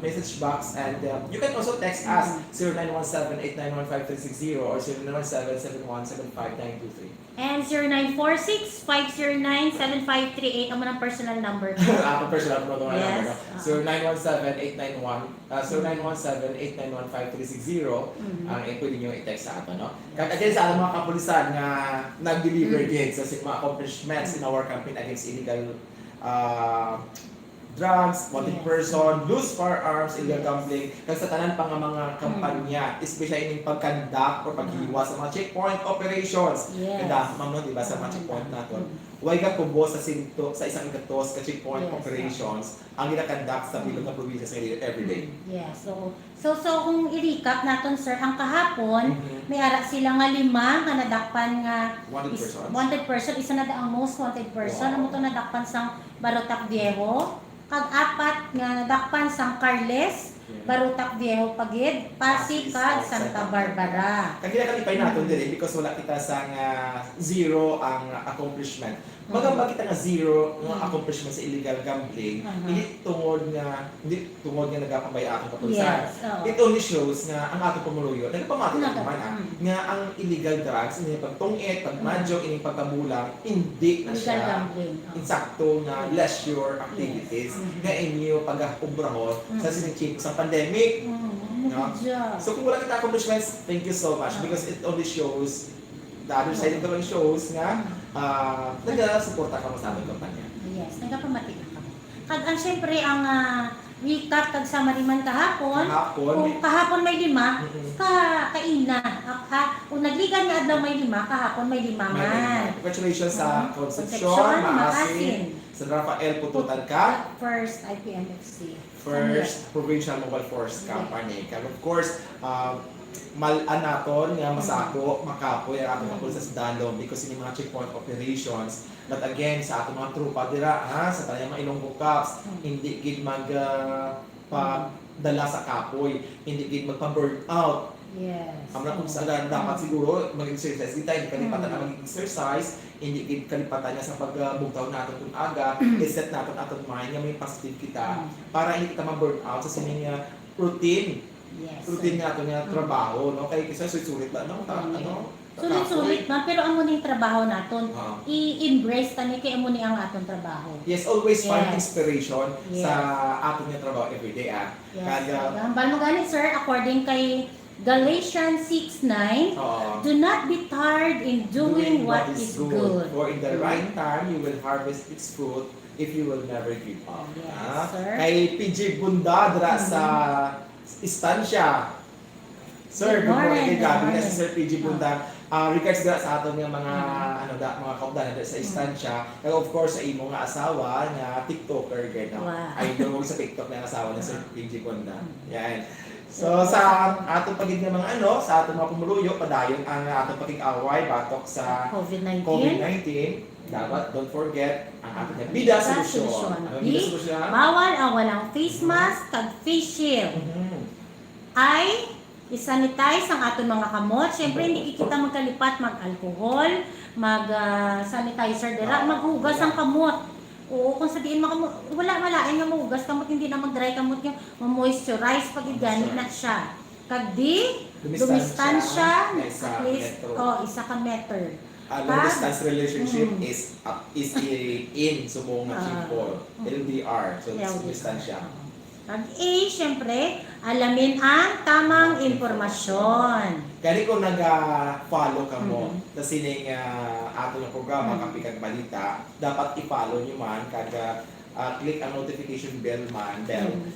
message box and you can also text us 0917-891-5360 or 0917-717-5923. And 0946-509-7538 ang mga personal number ko. Ako personal mo itong Yes. number. So 0917-891-5360 ang pwede nyo i-text sa ato. No? Again sa ating mga kapulisan nga nag-deliver din sa mga accomplishments in our campaign against illegal drugs, wanted Yes. person, loose firearms, illegal gambling, kag sa tanan pa nga mga kampanya, especially in pagkandak or paghiwas sa mga checkpoint operations. Yes. Kada ma'am no, di ba sa mga checkpoint naton. Huwag ka kubo sa sa isang ikatos ka checkpoint Yes. operations ang ginakandak sa bilog na probinsya sa everyday. Yes. So kung i-recap naton sir, ang kahapon may ara sila nga 5 nga nadakpan nga Wanted persons. wanted person, isa na ang most wanted person. Wow. Amo to nadakpan sang Barotac Viejo, kag apat nga nadakpan sang Carles, Barutak Viejo Pagid, Pasig kag Santa Barbara. Kaya kinakalipay natin din because wala kita sa zero ang accomplishment. Magamba kita nga zero ng accomplishment sa illegal gambling, hindi tungod nga nagapambay atong kapulisan. Yes, oo. It only shows nga ang atong pamuluyo, nagpamati naman nga ang illegal drugs, ini pagtungit, pagmadyo, ini pagkabulang, hindi na Illegal siya gambling. insakto na leisure activities nga inyo pag-ubrahon sa sinichip sa pandemic. No? So kung wala kita accomplishments, thank you so much because it only shows the other side of the coin shows nga nag-suporta ka mo sa ating kampanya. Yes, nagapamati ka. Kag ang syempre ang recap kag summary man kahapon, kung kahapon may 5, kaina. Kung nagligan nga adlaw may 5, kahapon may 5 man. Congratulations sa Concepcion, Maasin, San Rafael, Pututan ka. First IPMFC. First Provincial Mobile Force Company. Kag of course, mal-anaton nga masako, makapoy ang atong kapulisan sa Dalom because ini mga checkpoint operations that again sa atong mga trupa dira sa tanang mga Ilonggo Cups, hindi gid dala sa kapoy, hindi gid magpa-burn out. Yes. Amra kung saan dapat siguro mag-exercise kita, hindi kalipatan na mag-exercise, hindi gid kalipatan niya sa pagbugtaw natin kung aga, iset natin atong mind nga may positive kita para hindi kita ma-burn out sa sining routine. Yes. Routine natin nga trabaho, no? Kaya kasi sulit ba no? Sulit man pero amo ning trabaho naton i-embrace tani kay amo ni ang aton trabaho. Yes, always find Yes. inspiration Yes. sa aton nga trabaho everyday Yes. Kaya Gambal mo gani sir, according kay Galatians 6:9, do not be tired in doing what is good. For in the right time you will harvest its fruit if you will never give up. Yes, sir. Kay PJ Bunda dra sa istansya. Sir, good morning. Gabi na si Sir PJ Bunda. Regards dra sa aton nga mga mga kaugdan dra sa istansya. Kaya of course sa imo nga asawa nga TikToker gid no. Wow. Idol mo sa TikTok nga asawa ni Sir PJ Bunda. Yan. So sa atong pagid nga mga sa atong mga pumuluyo padayon ang atong pagig-away batok sa COVID-19. Dapat don't forget ang ating nga bida solusyon. Ang bida solusyon Bawal ang walang face mask kag face shield. Ay isanitize ang aton mga kamot. Siyempre hindi kita magkalipat mag-alcohol, mag-sanitizer dira, maghugas ang kamot. Oo, kung sabihin mo wala-walain nga mahugas kamot, hindi na mag-dry kamot yung ma-moisturize pag iganit na siya. Kag di, dumistansya, at least, isa ka meter. Long distance relationship is in subong nga people. LDR, so distansya. Kag A, syempre, alamin ang tamang impormasyon. Kani kung nag-follow ka mo sa sining ato ng programa Kapikag Balita, dapat i-follow nyo man kag click ang notification bell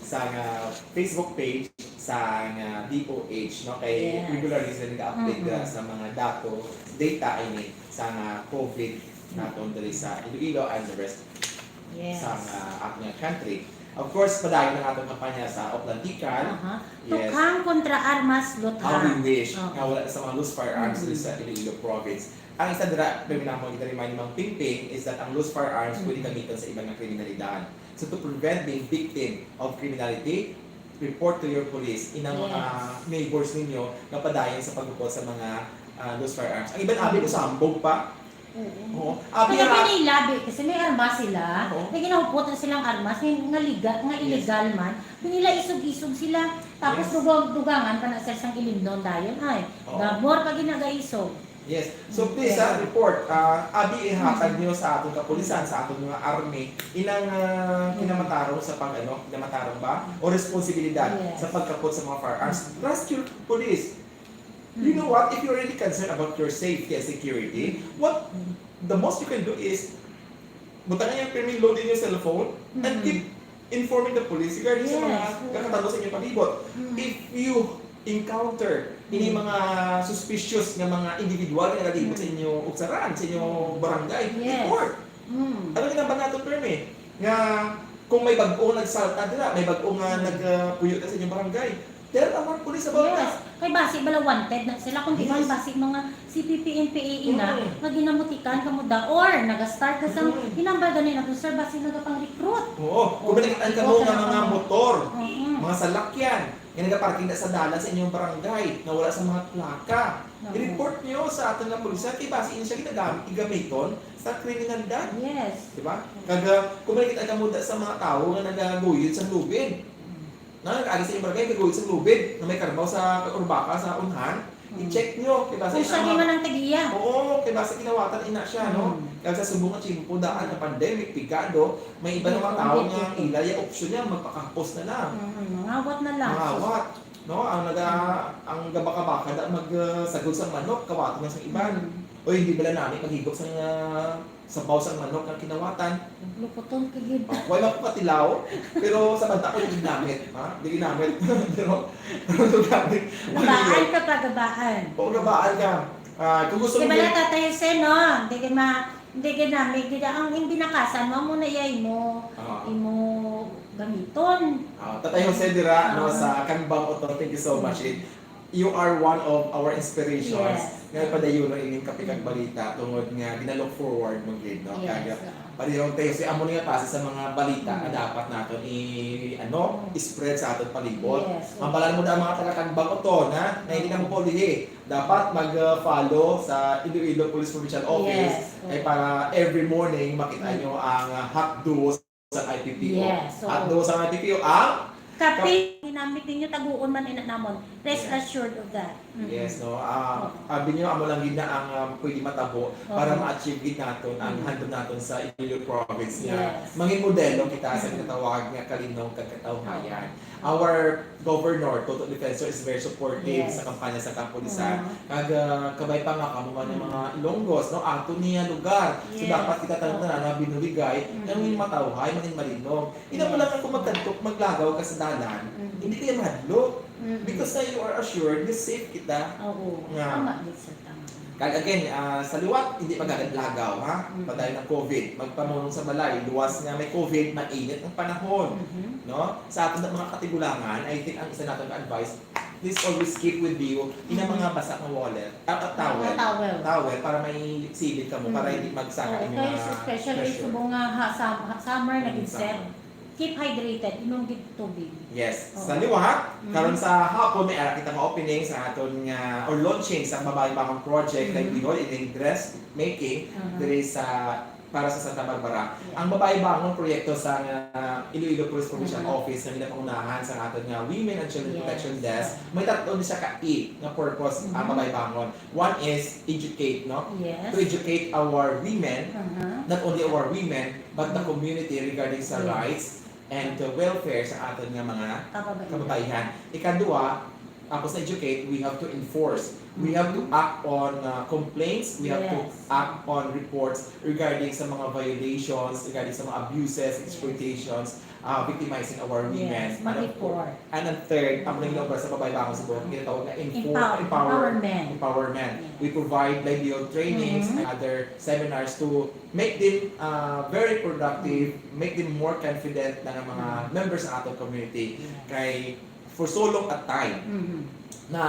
sa Facebook page sa DOH no kay regularly sila nag-update sa mga data ini sa COVID naton diri sa Iloilo and the rest sa ating country. Of course, padayon ang atong kampanya sa Oplantican. Yes. Tukhang kontra armas luthang. How we wish nga wala sa mga loose firearms dito sa Iloilo Province. Ang isa dira, pinamang kita rin mang pingping is that ang loose firearms pwede gamitin sa ibang kriminalidad. So to prevent being victim of criminality, report to your police. Inang mga neighbors ninyo na padayon sa pagbukod sa mga loose firearms. Ang ibang abi ko sa hambog pa. Oo. Kaya pinilabi, kasi may armas sila, may ginahupot na silang armas, nga illegal man, pinila isog-isog sila, tapos dugangan pa na sa isang ilimnon dayon, ay, gabor pa ginagaisog. Yes. So please, report. Abi ihatag niyo sa atong kapulisan, sa atong mga army, ilang kinamatarong sa kinamatarong ba? O responsibilidad sa pagkapot sa mga firearms. Trust your police. You know what? If you're really concerned about your safety and security, what the most you can do is butangan yung permit load in your cellphone and keep informing the police regarding sa mga kakatalo sa inyong palibot. If you encounter ini mga suspicious nga mga individual nga nagalibot sa inyong uksaran, sa inyong barangay, report. Ano ba nato permit? Nga kung may bag-o nagsalta dira, may bag-o nga nagpuyo sa inyong barangay, there are more police about Yes. that. Kay basi bala wanted na sila kung di ba Yes. basi mga CPP and PAE na Mm. nga ginamutikan kamuda or naga-start na sa Mm. hinambal ganin na sir basi nagapang-recruit. Oo, kung balikan ka mo nga mga motor, Mhm. mga salakyan, yung nagaparking na sa dalan sa inyong barangay, na wala sa mga plaka. I-report nyo sa ating nga pulisya, kaya basi siya gamiton sa kriminalidad. Yes. Di ba? Kaga, kung balikan ka mo sa mga tao na nagaguyod sa lubid, na nag-agi sa inyong barangay, nagaguyod sa lubid, na may karbaw sa urbaka sa unhan, i-check nyo. Kaya basi Kung siya di man ang tagiya. Oo, kaya basta kinawatan ina siya, no? Kaya sa subong at chimpo, daan ng pandemic, pigado, may iba namang tao nga ilay, ang option niya, magpakapos na lang. Ngawat na lang. Mangawat. No, ang gabaka-baka da magsagod sa manok, kawato na sa iban. O hindi bala namin maghigop sa baw sa manok ng kinawatan. Luputon kagid. Wala ko patilaw, pero sa banta ko hindi ginamit, ha? Hindi ginamit. pero gamit. Gabaan ka pa, gabaan. Oo, gabaan ka. Kung gusto Di mo ba na tatay sen, no? Hindi ka namin, ang hindi nakasan mo muna iyay mo. Imo gamiton. Tatay Jose Dira, no, sa Kanbang Auto, thank you so much. You are one of our inspirations. Yes. Ngayon pa dayon ang inyong kapikag balita tungod nga ginalook forward mo gid, no? Yes. Kaya parehong tayo si amo nga pasa sa mga balita na dapat naton i-spread sa aton palibot. Yes. Ang balan mo na ang mga taga-Kanbang Auto na hindi na mo polihi. Dapat mag-follow sa Iloilo Police Provincial Office Yes. ay para every morning makita nyo ang hot duos sa IPPO. Yes. Hot duos sa IPPO ang Kape, ginamit ninyo taguon man ina namon. Rest assured of that. yes, no. Sabi nyo, amo lang gid na ang pwede matabo para ma-achieve gid naton ang handog naton sa Iloilo Province nga. Yes. Mangin modelo kita sa tinatawag nga kalinong kagkatawhayan. Our governor, Toto Defensor, is very supportive Yes. sa kampanya sa Kapulisan. Kabay pa nga kamo man ng mga Ilonggos, no? Ato niya lugar. So Yes. dapat kita tanong na binuligay, ang yung matawhay, mangin malinog. Ina mo lang kung magkantok, maglagaw ka sa dalan, hindi kayo mahadlok. Because na you are assured, na safe kita. Oo. Nga. Tama, sir, tama. Kaya again, sa liwat, hindi magagadlagaw, ha? Padayon ng COVID. Magpamunong sa balay, luwas nga may COVID, mainit ang panahon. No? Sa ating mga katigulangan, I think ang isa natin advice, please always keep with you in mga basa ng wallet, towel. Towel, para may silid ka mo, para hindi magsaka yung Okay, mga especially pressure. sa mga summer nag-set. Keep hydrated, inom gid tubig. Yes. Oo. Sa liwat, karon sa hapon may ara kita opening sa aton nga or launching sa babae-bakang project like Bihol in dress making diri sa para sa Santa Barbara. Yeah. Ang babae-bakang proyekto sa Iloilo Police Provincial Mhm. Office na ginapangunahan sa aton nga Women and Children Yes. Protection Desk. May tatlo ni siya ka nga purpose ang babae-bakang. One is educate, no? Yes. To educate our women, not only our women, but the Mhm. community regarding sa Yes. rights and the welfare sa aton nga mga Kababaihan. kababaihan. Ikadua, ako sa educate, we have to enforce. We have to act on complaints. We have to Yes. act on reports regarding sa mga violations, regarding sa mga abuses, exploitations, victimizing our women. Yes, mag-report. And then third, ang naging sa babae-bakang sa buong ginatawag na Empowerment. empowerment. Yes. We provide livelihood trainings and other seminars to make them very productive, make them more confident na ng mga members ng ating community. Kay for so long at time, na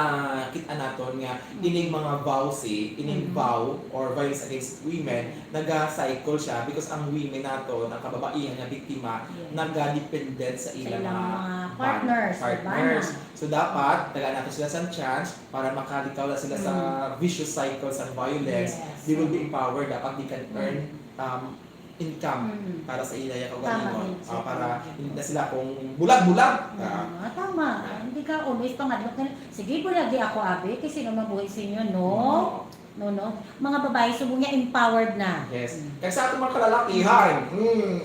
kita naton nga ining mga vowsy, ining vow or violence against women, naga-cycle siya because ang women nato, ang kababaihan na biktima, Yes. naga-dependent sa Sa ilang ilang mga mga partners. partners. urbana. So dapat tagaan natin sila sa chance para makalikaw na sila sa vicious cycles ng violence. Yes. They will be empowered. Dapat they can earn income para sa ilaya Tama kaugalingon. din. Para hindi na sila kung bulag-bulag. Tama. Hindi ka always pangadlok na, sige po di ako abi, kasi naman buhay sa inyo, no? No. Mga babae, subong niya empowered na. Yes. Kaya sa ating mga kalalakihan,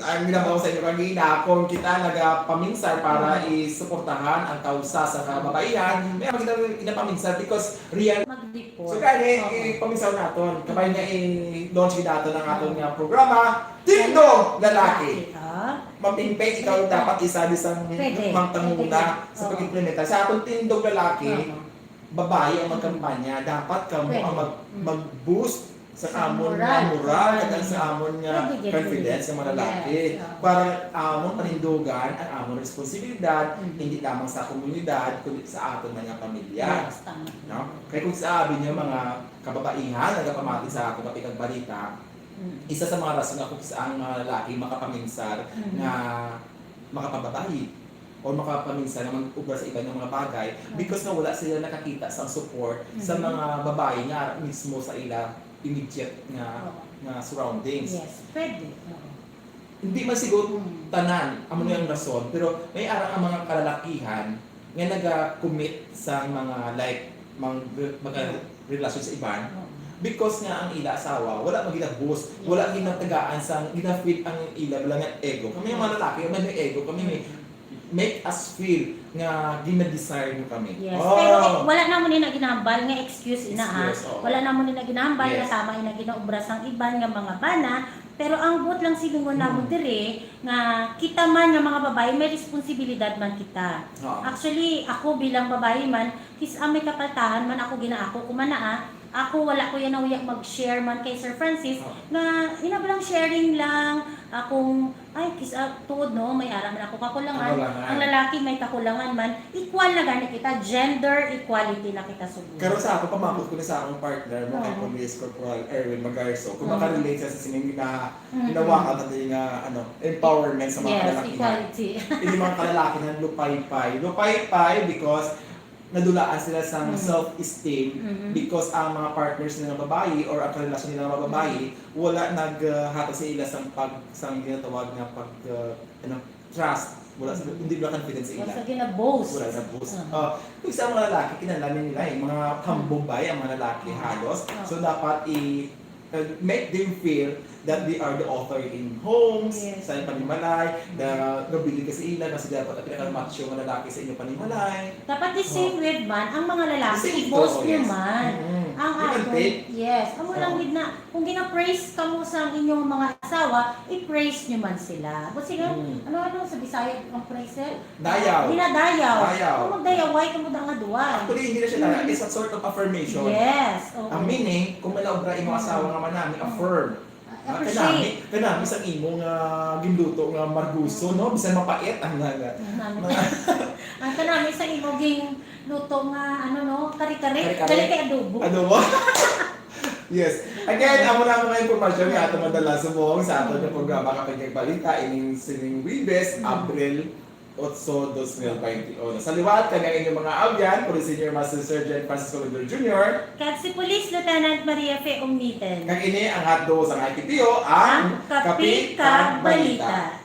ang ginabaw sa inyo kanina, kung kita nagapaminsar para isuportahan ang kausa sa kababaihan, may kita inapaminsan because real. Mag-report. So kaya ipaminsaw natin, kapag nga i-launch natin ang ating programa, Tindog Lalaki. Mapimpay, ikaw dapat isa isang mangtanguna sa pag-implementa. Sa atong Tindog Lalaki, babae ang magkampanya, dapat kamo ang mag-boost sa amon moral. nga moral, kag sa amon nga Pwede, confidence pwede. ng mga lalaki. Yes, oo. Para amon panindugan ang amon responsibilidad, Mhm. hindi lamang sa komunidad, kundi sa aton mga pamilya. Yes, tama. No? Kaya kung sabi niyo mga kababaihan, nagapamati sa akin kapag balita, isa sa mga rason nga kung saan mga lalaki makapaminsar Mhm. na makapababayi o makapaminsan na mag-ubra sa iba ng mga bagay because na wala sila nakakita sa support sa Mhm. mga babae nga mismo sa ila immediate nga Oo. nga surroundings. Yes, pwede. Oo. Hindi man siguro Mm. tanan amo yung rason, pero may ara ang mga kalalakihan nga naga-commit sa mga like mga relasyon sa iban Oo. because nga ang ila asawa wala magina-boost, wala ginatagaan sa gina-feed ang ila wala nga ego. Kami yung mga lalaki, may ego, kami may make us feel nga gina-desire mo kami. Yes, Oh. pero wala na mo ni na ginahambal nga excuse ina ha. Excuse, oo. Wala na mo ni na ginahambal nga Yes. tama ina ginaubras ang iban nga mga bana, pero ang buot lang silingon namo dire nga kita man nga mga babae may responsibilidad man kita. Oo. Actually, ako bilang babae man, may kapaltahan man ako ginaako kumanaa. Ako wala ko yan nauyak mag-share man kay Sir Francis Oo. nga inabalang sharing lang akong tuod no may aram na ako kakulangan. Kakulangan. Ang lalaki may kakulangan man, equal na gani kita, gender equality na kita siguro. Pero sa ako, pamapot ko na sa akong partner mo kay Oo. Police Corporal Erwin Magarso. Kung Oo. makarelate siya sa sining Mhm. ginawa ka natin nga empowerment sa mga Yes, kalalakihan. equality. Hindi mga kalalaki ng lupay-pay. Lupay-pay because nadulaan sila sa Mhm. self-esteem Mhm. because ang mga partners nila ng babae or ang karelasyon nila ng mga babae wala naghatag sa ila sang ginatawag nga trust. Wala sila, hindi ba confidence sa ila. Basta gina-boast. Wala na boost. Oo. Kung sa mga lalaki, kinalamin nila mga kambumbay ang mga lalaki halos. So dapat make them feel that they are the author in homes, Yes. sa inyong panimalay, na nabili ka sa ila, kasi dapat ang pinaka-macho mga lalaki sa inyong panimalay. Dapat the same with man, ang mga The lalaki, same i-boast to, nyo yes. man. Mhm. Ang Give and ato, take. yes. Ang walang Oo. with na, kung gina-praise ka mo sa inyong mga asawa, i-praise nyo man sila. But sila, ano sa Bisaya ang praise eh? Dayaw. Dinadayaw. Dayaw. Kung magdayaway ka mo nga duwan. Actually, hindi na siya lalaki. It's a sort of affirmation. Yes. Oo. Ang meaning, kung malaobra imong asawa nga manami, affirm. Appreciate. Kanami sa imong ginluto nga marguso, no? Bisan mapait ang naga. Ang kanami sa imoging luto nga, kari-kari. Kari-kari. Dali kay adobo. Ano mo? Yes. Again, amo na mga impormasyon nga ito madala subong sa ato ng programa kapag balita ining sining Wibes, April 8, 2021. Sa liwat kanya inyong mga abyan, Police Senior Master Sergeant Francisco Ludor Jr. Kag si Police Lieutenant Maria Fe Umniten. Kag ini ang hotdo sa IPTO, ang Kapi Kag Balita.